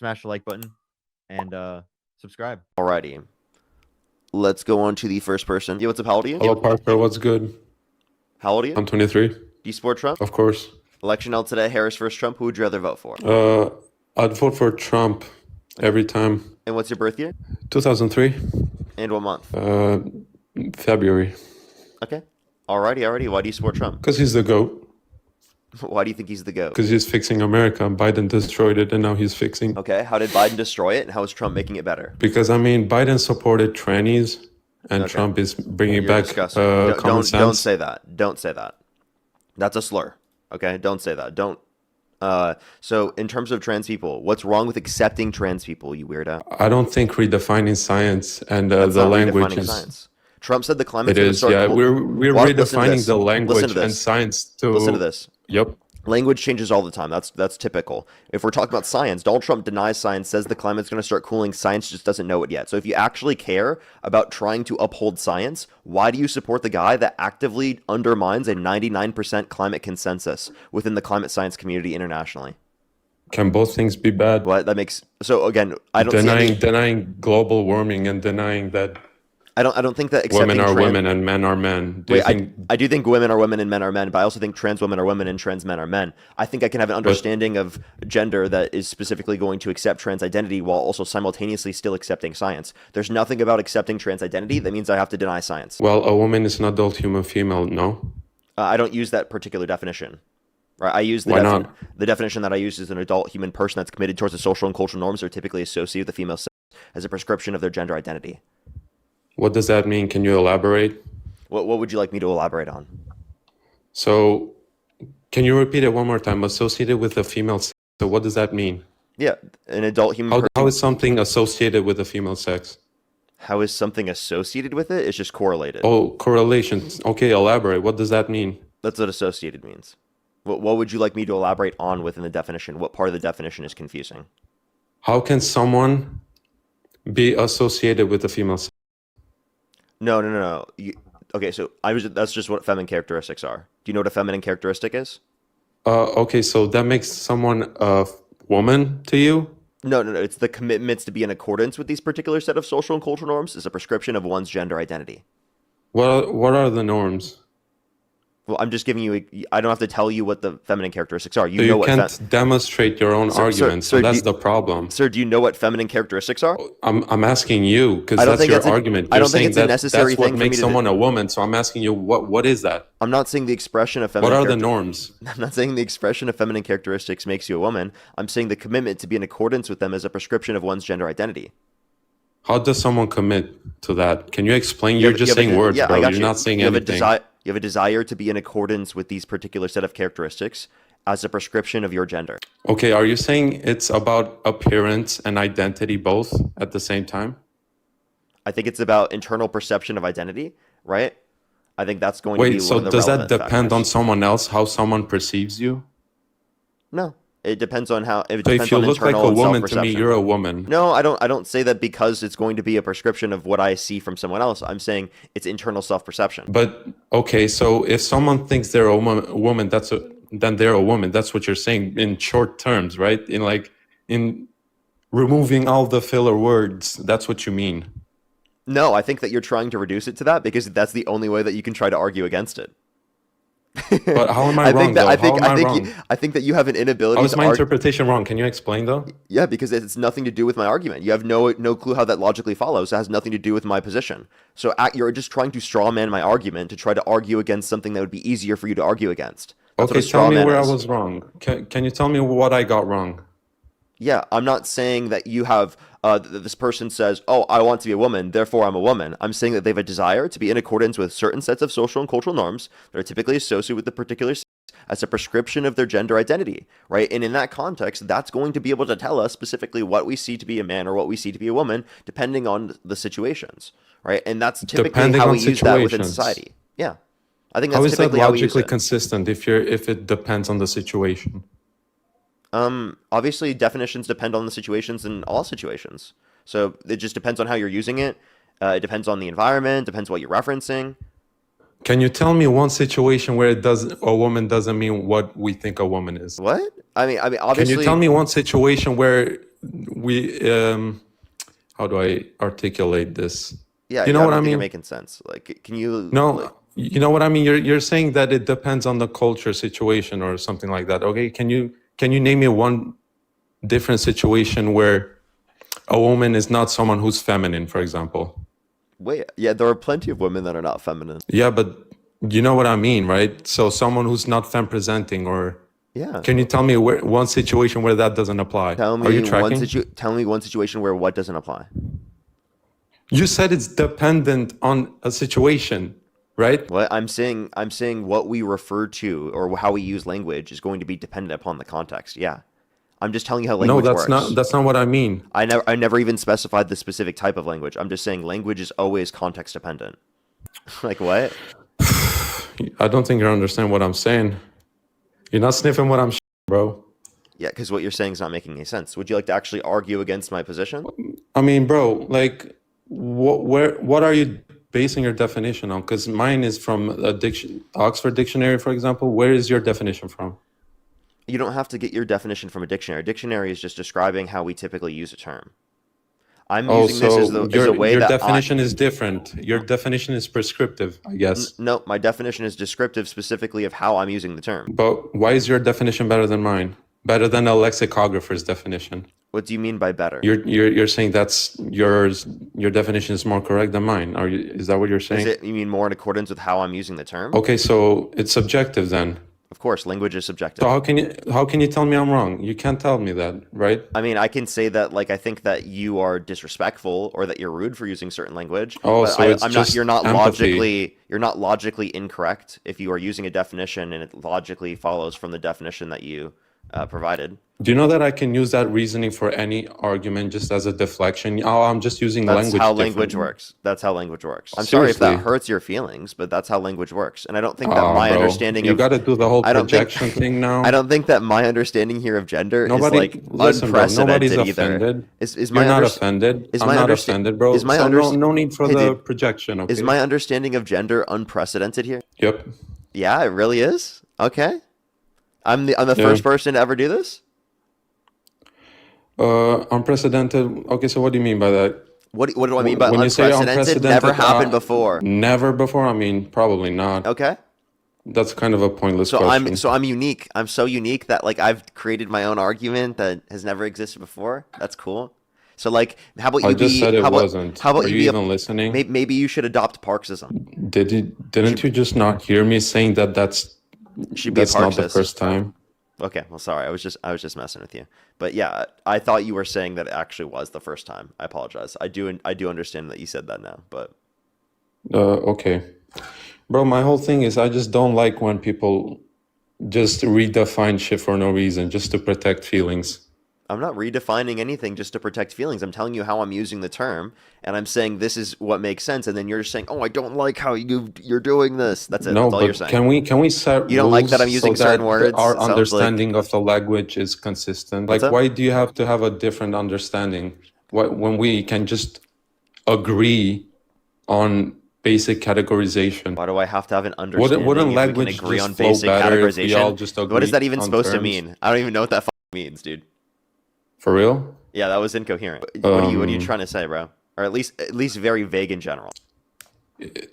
smash the like button, and subscribe. Alrighty. Let's go on to the first person. Yeah, what's up? How old are you? Hello, Parker. What's good? How old are you? I'm 23. Do you support Trump? Of course. Election held today, Harris versus Trump. Who would you rather vote for? I'd vote for Trump every time. And what's your birth year? 2003, And what month? February. Okay. Alrighty. Why do you support Trump? Because he's the GOAT. Why do you think he's the GOAT? Because he's fixing America. Biden destroyed it, and now he's fixing. Okay. How did Biden destroy it, and how is Trump making it better? Because, I mean, Biden supported trannies, and Okay. Trump is bringing You're back disgusting. common sense. Don't say that. Don't say that. That's a slur. Okay. Don't say that. Don't. So in terms of trans people, what's wrong with accepting trans people, you weirdo? I don't think redefining science and That's the not language redefining is. science. Trump said the climate's It going to is, start. yeah. We're Listen to redefining this. the Listen language to and this. science to. Listen to this. Yep. Language changes all the time. That's typical. If we're talking about science, Donald Trump denies science, says the climate's going to start cooling. Science just doesn't know it yet. So if you actually care about trying to uphold science, why do you support the guy that actively undermines a 99% climate consensus within the climate science community internationally? Can both things be bad? What that makes so again, I don't Denying global warming and denying that I don't think that accepting women are women and men are men. Do you think? I do think women are women and men are men, but I also think trans women are women and trans men are men. I think I can have an understanding of gender that is specifically going to accept trans identity while also simultaneously still accepting science. There's nothing about accepting trans identity that means I have to deny science. Well, a woman is an adult human female. No. I don't use that particular definition. Right? I use Why not? the definition that I use is an adult human person that's committed towards the social and cultural norms that are typically associated with the female sex as a prescription of their gender identity. What does that mean? Can you elaborate? What would you like me to elaborate on? So, can you repeat it one more time? Associated with a female sex. So, what does that mean? Yeah, an adult human person. How is something associated with a female sex? How is something associated with it? It's just correlated. Oh, correlations. Okay, elaborate. What does that mean? That's what associated means. What would you like me to elaborate on within the definition? What part of the definition is confusing? How can someone be associated with a female sex? No. Okay, so that's just what feminine characteristics are. Do you know what a feminine characteristic is? Okay, so that makes someone a woman to you? No. It's the commitments to be in accordance with these particular set of social and cultural norms is a prescription of one's gender identity. What are the norms? Well, I'm just giving you. I don't have to tell you what the feminine characteristics are. So you can't demonstrate your own arguments. So that's the problem. Sir, do you know what feminine characteristics are? I'm asking you because that's your argument. I don't think it's a necessary thing. That's what makes someone a woman. So I'm asking you, what is that? I'm not saying the expression of feminine. What are the norms? I'm not saying the expression of feminine characteristics makes you a woman. I'm saying the commitment to be in accordance with them is a prescription of one's gender identity. How does someone commit to that? Can you explain? You're just saying words, bro. You're not saying anything. You have a desire to be in accordance with these particular set of characteristics as a prescription of your gender. Okay, are you saying it's about appearance and identity both at the same time? I think it's about internal perception of identity, right? I think that's going to be one of the relevant does that depend factors. on someone else, how someone perceives you? No. It depends on how. So if you look like a woman to me, you're a woman. No, I don't say that because it's going to be a prescription of what I see from someone else. I'm saying it's internal self-perception. But okay, so if someone thinks they're a woman, then they're a woman. That's what you're saying in short terms, right? In removing all the filler words, that's what you mean. No, I think that you're trying to reduce it to that because that's the only way that you can try to argue against it. But how am I wrong, though? I think that you have an inability. How is my interpretation wrong? Can you explain, though? Yeah, because it's nothing to do with my argument. You have no clue how that logically follows. It has nothing to do with my position. So you're just trying to straw man my argument to try to argue against something that would be easier for you to argue against. That's okay, tell me where I was wrong. Can you tell me what I got wrong? Yeah, I'm not saying that you have, this person says, oh, I want to be a woman, therefore I'm a woman. I'm saying that they have a desire to be in accordance with certain sets of social and cultural norms that are typically associated with the particular sex as a prescription of their gender identity, right? And in that context, that's going to be able to tell us specifically what we see to be a man or what we see to be a woman, depending on the situations, right? And that's typically how we use that within society. Yeah. I think that's typically how we use it. How is that logically consistent if it depends on the situation? Obviously definitions depend on the situations in all situations. So it just depends on how you're using it. It depends on the environment, depends what you're referencing. Can you tell me one situation where a woman doesn't mean what we think a woman is? What? I mean, obviously. Can you tell me one situation where we how do I articulate this? Yeah, You know I what don't I think you're mean? making sense. Like, can you? No, Like, you know what I mean? You're saying that it depends on the culture situation or something like that. Okay, can you name me one different situation where a woman is not someone who's feminine, for example? wait, yeah, there are plenty of women that are not feminine. Yeah, but you know what I mean, right? So someone who's not femme presenting, or Yeah. can you tell me one situation where that doesn't apply? Are you tracking? Tell me one situation where what doesn't apply. You said it's dependent on a situation, right? What I'm saying what we refer to or how we use language is going to be dependent upon the context. Yeah. I'm just telling you how No, language works. that's not what I mean. I never even specified the specific type of language. I'm just saying language is always context dependent. Like what? I don't think you understand what I'm saying. You're not sniffing what I'm bro. Yeah, because what you're saying is not making any sense. Would you like to actually argue against my position? I mean, bro, like, what are you basing your definition on? Because mine is from a Oxford Dictionary, for example. Where is your definition from? You don't have to get your definition from a dictionary. A dictionary is just describing how we typically use a term. I'm using this as a way your that definition is different. Your definition is prescriptive, I guess. No, my definition is descriptive specifically of how I'm using the term. But why is your definition better than mine? Better than a lexicographer's definition? What do you mean by better? You're saying that's yours. Your definition is more correct than mine. Is that what you're saying? You mean more in accordance with how I'm using the term? Okay, so it's subjective then. Of course, language is subjective. So how can you tell me I'm wrong? You can't tell me that, right? I mean, I can say that like I think that you are disrespectful or that you're rude for using certain language. Oh, but so it's just you're not empathy. logically incorrect if you are using a definition and it logically follows from the definition that you provided. Do you know that I can use that reasoning for any argument just as a deflection? Oh, I'm just using language. That's how language works. That's how language works. I'm sorry if that hurts your feelings, but that's how language works. And I don't think that my understanding you got to do the whole projection thing now. I don't think that my understanding here of gender is like listen, bro, unprecedented nobody's either. offended. You're not offended. I'm not offended, bro. No need for the projection. Okay? Is my understanding of gender unprecedented here? Yep. Yeah, it really is. Okay. I'm the first person to ever do this? Unprecedented. Okay, so what do you mean by that? What do I mean by when unprecedented? You say unprecedented? Never happened before. Never before? I mean, probably not. Okay. That's kind of a pointless question. I'm unique. I'm so unique that like I've created my own argument that has never existed before. That's cool. So like, how about you I just said it wasn't. How about you even listening? Maybe you should adopt Parksism. Didn't you just not hear me saying that that's not the first time? Okay, well, sorry. I was just messing with you. But yeah, I thought you were saying that it actually was the first time. I apologize. I do understand that you said that now, but okay. Bro, my whole thing is I just don't like when people just redefine shit for no reason, just to protect feelings. I'm not redefining anything just to protect feelings. I'm telling you how I'm using the term, and I'm saying this is what makes sense, and then you're just saying, "Oh, I don't like how you're doing this." That's it. No, that's all but you're saying. Can we set You don't like that I'm using certain words? Our understanding of the language is consistent. Like, why do you have to have a different understanding when we can just agree on basic categorization? Why do I have to have an understanding? Wouldn't language we can agree just on flow basic better categorization? if we all just agree What is that even on supposed to terms? mean? I don't even know what that means, dude. For real? Yeah, that was incoherent. What are you trying to say, bro? Or at least very vague in general. Dude.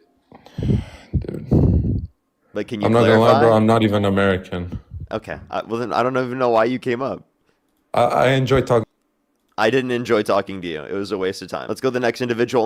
Like, can you I'm not clarify? gonna lie, bro. I'm not even American. Okay. Well, then I don't even know why you came up. I enjoy talking. I didn't enjoy talking to you. It was a waste of time. Let's go to the next individual.